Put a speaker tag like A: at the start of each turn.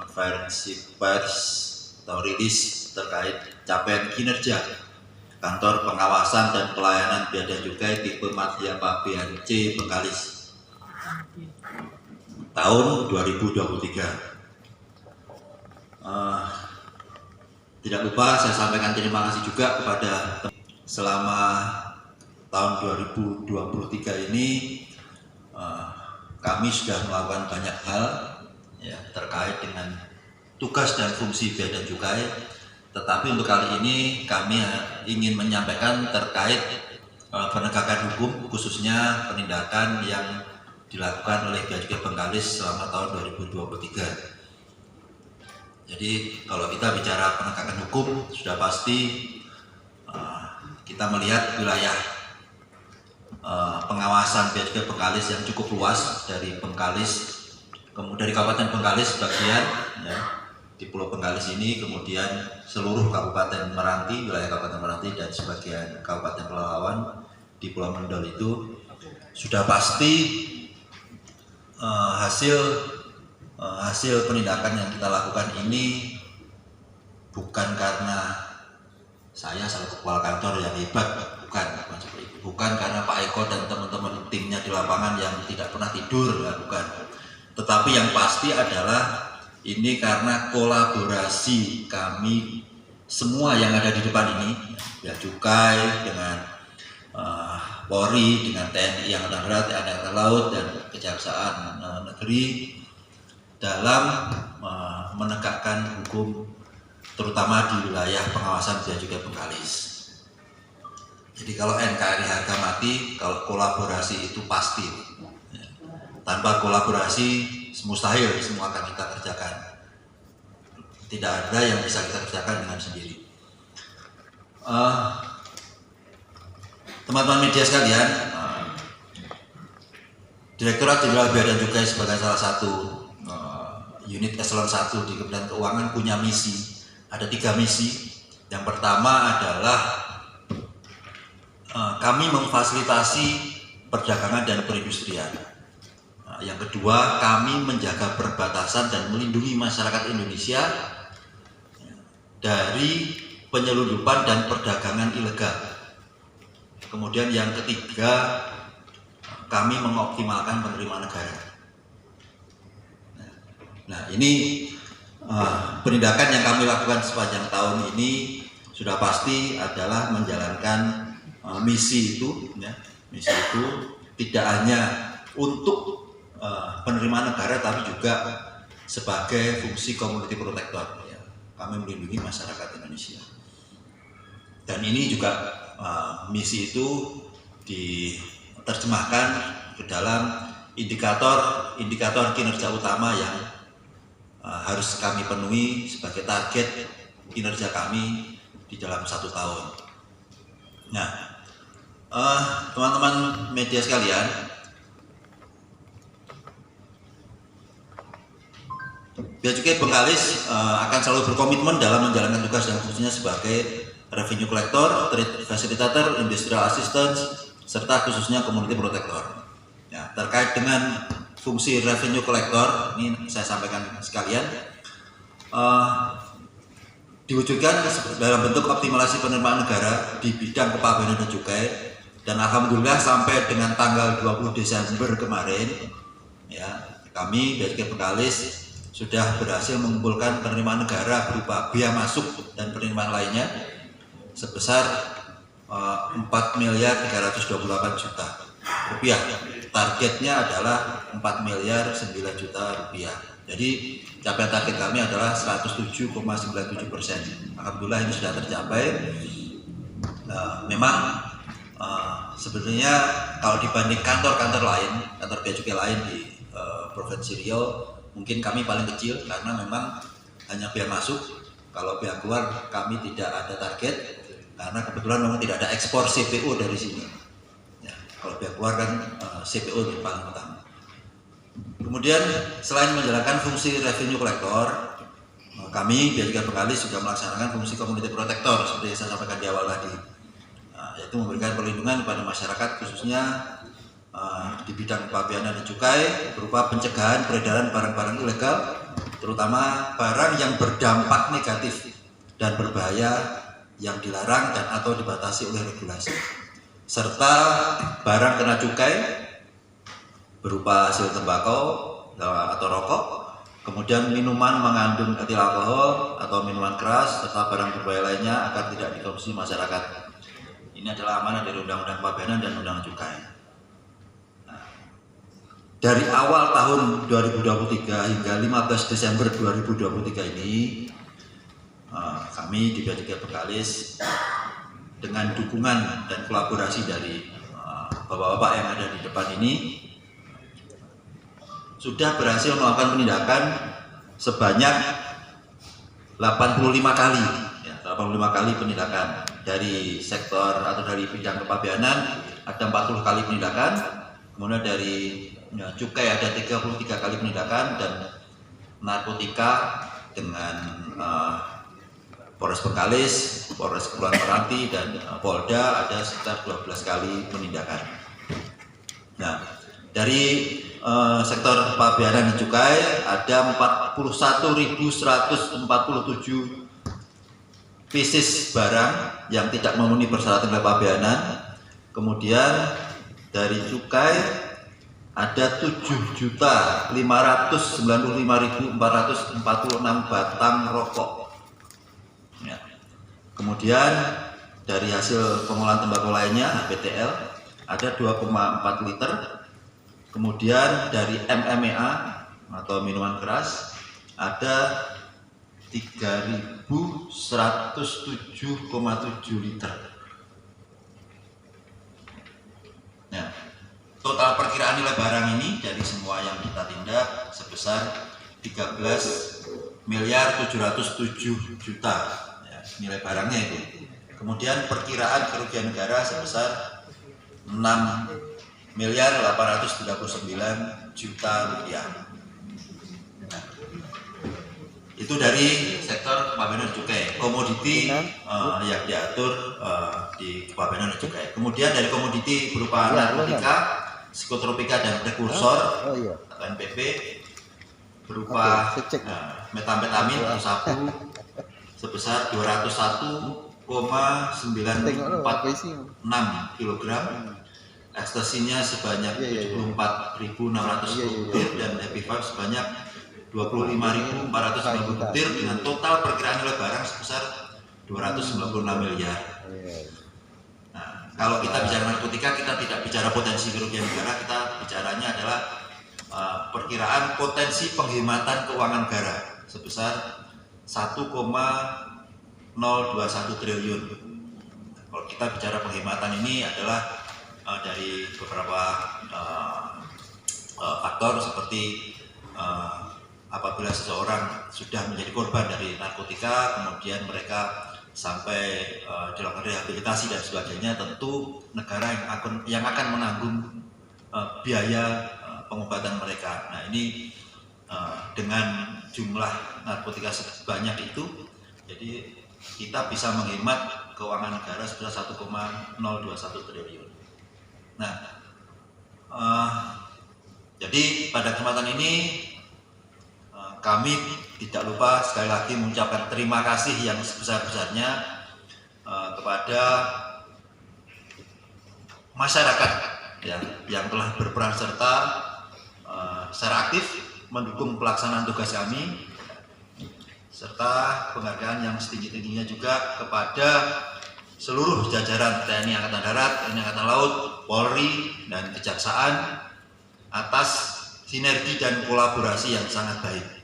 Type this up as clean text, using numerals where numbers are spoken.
A: konferensi pers atau rilis terkait capaian kinerja Kantor Pengawasan dan Pelayanan Bea dan Cukai tipe Madya BNC Bengkalis tahun 2023. Tidak lupa saya sampaikan terima kasih juga kepada selama tahun 2023 ini kami sudah melakukan banyak hal ya, terkait dengan tugas dan fungsi Bea dan Cukai. Tetapi untuk kali ini kami ingin menyampaikan terkait penegakan hukum, khususnya penindakan yang dilakukan oleh Bea Cukai Bengkalis selama tahun 2023. Jadi kalau kita bicara penegakan hukum, sudah pasti kita melihat wilayah pengawasan Bea Cukai Bengkalis yang cukup luas dari Bengkalis, kemudian dari Kabupaten Bengkalis sebagian, ya, di Pulau Bengkalis ini, kemudian seluruh Kabupaten Meranti, wilayah Kabupaten Meranti dan sebagian Kabupaten Pelalawan di Pulau Mendol itu sudah pasti hasil penindakan yang kita lakukan ini bukan karena saya selaku kepala kantor yang hebat, bukan karena Pak Eko dan teman-teman timnya di lapangan yang tidak pernah tidur, bukan. Tetapi yang pasti adalah ini karena kolaborasi kami semua yang ada di depan ini, Bea Cukai dengan Polri, dengan TNI Angkatan Darat, TNI Angkatan Laut, dan Kejaksaan Negeri dalam menegakkan hukum, terutama di wilayah pengawasan Bea Cukai Bengkalis. Jadi kalau NKRI harga mati, kalau kolaborasi itu pasti. Tanpa kolaborasi mustahil semua akan kita kerjakan. Tidak ada yang bisa kita kerjakan dengan sendiri. Teman-teman media sekalian, Direktorat Jenderal Bea dan Cukai sebagai salah satu unit eselon 1 di Kementerian Keuangan punya misi. Ada 3 misi. Yang pertama adalah kami memfasilitasi perdagangan dan perindustrian. Yang kedua, kami menjaga perbatasan dan melindungi masyarakat Indonesia dari penyelundupan dan perdagangan ilegal. Kemudian yang ketiga, kami mengoptimalkan penerimaan negara. Nah, ini penindakan yang kami lakukan sepanjang tahun ini sudah pasti adalah menjalankan misi itu, ya. Misi itu tidak hanya untuk penerimaan negara, tapi juga sebagai fungsi community protector, ya. Kami melindungi masyarakat Indonesia. Dan ini juga misi itu diterjemahkan ke dalam indikator kinerja utama yang harus kami penuhi sebagai target kinerja kami di dalam 1 tahun. Nah, teman-teman media sekalian, Bea Cukai Bengkalis akan selalu berkomitmen dalam menjalankan tugas dan fungsinya sebagai revenue collector, trade facilitator, industrial assistance, serta khususnya community protector. Ya, terkait dengan fungsi revenue collector, ini saya sampaikan sekalian, diwujudkan dalam bentuk optimalisasi penerimaan negara di bidang kepabeanan dan cukai, dan alhamdulillah sampai dengan tanggal 20 Desember kemarin, ya, kami Bea Cukai Bengkalis sudah berhasil mengumpulkan penerimaan negara berupa bea masuk dan penerimaan lainnya sebesar 4.328 juta rupiah. Targetnya adalah 4.009 juta rupiah. Jadi capaian target kami adalah 107,97%. Alhamdulillah ini sudah tercapai. Memang sebenarnya kalau dibanding kantor-kantor lain, kantor Bea Cukai lain di Provinsi Riau, mungkin kami paling kecil karena memang hanya bea masuk. Kalau bea keluar kami tidak ada target karena kebetulan memang tidak ada ekspor CPO dari sini. Ya, kalau bea keluar kan CPO yang paling utama. Kemudian selain menjalankan fungsi revenue collector, kami Bea Cukai Bengkalis juga melaksanakan fungsi community protector seperti yang saya sampaikan di awal tadi, yaitu memberikan perlindungan kepada masyarakat khususnya di bidang kepabeanan dan cukai berupa pencegahan peredaran barang-barang ilegal terutama barang yang berdampak negatif dan berbahaya yang dilarang dan atau dibatasi oleh regulasi, serta barang kena cukai berupa hasil tembakau atau rokok, kemudian minuman mengandung etil alkohol atau minuman keras, serta barang berbahaya lainnya agar tidak dikonsumsi masyarakat. Ini adalah amanat dari Undang-Undang Kepabeanan dan Undang-Undang Cukai. Dari awal tahun 2023 hingga 15 Desember 2023 ini, kami di Bea Cukai Bengkalis dengan dukungan dan kolaborasi dari bapak-bapak yang ada di depan ini sudah berhasil melakukan penindakan sebanyak 85 kali, 85 kali penindakan dari sektor atau dari bidang kepabeanan ada 40 kali penindakan, kemudian dari cukai ada 33 kali penindakan, dan narkotika dengan Polres Bengkalis, Polres Kepulauan Meranti, dan Polda ada sekitar 12 kali penindakan. Nah, dari sektor kepabeanan dan cukai ada 41.147 pieces barang yang tidak memenuhi persyaratan kepabeanan. Kemudian dari cukai ada 7.595.446 batang rokok. Ya. Kemudian dari hasil pengolahan tembakau lainnya HPTL ada 2,4 liter. Kemudian dari MMEA atau minuman keras ada 3.107,7 liter. Nah, total perkiraan nilai barang ini dari semua yang kita tindak sebesar 13.707.000.000 ya, nilai barangnya itu. Kemudian perkiraan kerugian negara sebesar 6.839.000.000 rupiah. Nah, itu dari sektor kepabeanan dan cukai. Komoditi yang diatur di kepabeanan dan cukai. Kemudian dari komoditi berupa narkotika, psikotropika dan prekursor atau NPP berupa metamfetamin atau sabu sebesar 201,946 kg, ekstasinya sebanyak 74.610 butir dan happy five sebanyak 25.490 butir dengan total perkiraan nilai barang sebesar 296 miliar. Nah, kalau kita bicara narkotika, kita tidak bicara potensi kerugian negara, kita bicaranya adalah perkiraan potensi penghematan keuangan negara sebesar 1,021 triliun. Kalau kita bicara penghematan ini adalah dari beberapa faktor seperti apabila seseorang sudah menjadi korban dari narkotika, kemudian mereka sampai dilakukan rehabilitasi dan sebagainya, tentu negara yang akan menanggung biaya pengobatan mereka. Nah, ini dengan jumlah narkotika sebanyak itu, jadi kita bisa menghemat keuangan negara sebesar 1,021 triliun. Nah, jadi pada kesempatan ini kami tidak lupa sekali lagi mengucapkan terima kasih yang sebesar-besarnya kepada masyarakat yang telah berperan serta secara aktif mendukung pelaksanaan tugas kami, serta penghargaan yang setinggi-tingginya juga kepada seluruh jajaran TNI Angkatan Darat, TNI Angkatan Laut, Polri, dan Kejaksaan atas sinergi dan kolaborasi yang sangat baik.